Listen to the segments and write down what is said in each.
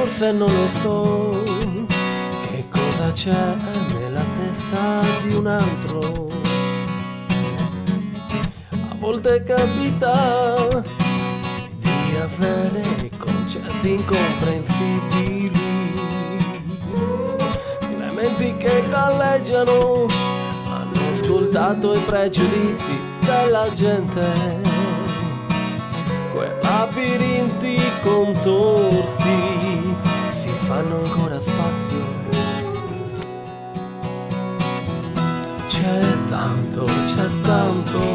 forse non lo so che cosa c'è nella testa di un altro. A volte capita di avere concetti incomprensibili, le menti che galleggiano hanno ascoltato i pregiudizi della gente, quei labirinti contorti si fanno ancora spazio. C'è tanto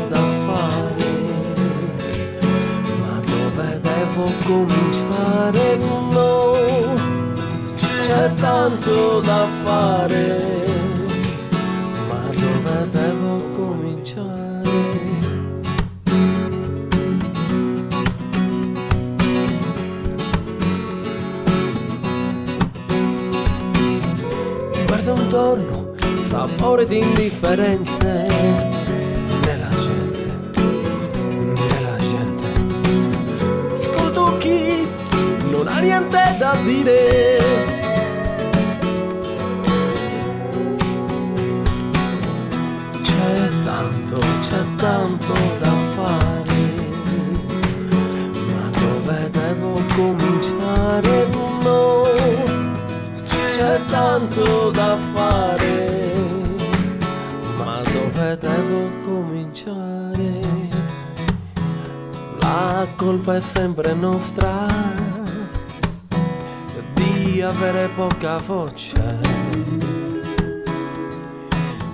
da fare, ma dove devo cominciare? No, c'è tanto da fare, ma dove devo cominciare? Mi guardo intorno, sapore di indifferenze nella gente. Ascolto chi non ha niente da dire. C'è tanto da fare, ma dove devo cominciare? No, c'è tanto da fare, ma dove devo cominciare? La colpa è sempre nostra di avere poca voce,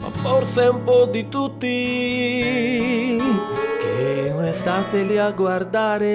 ma forse un po' di tutti che estate lì a guardare.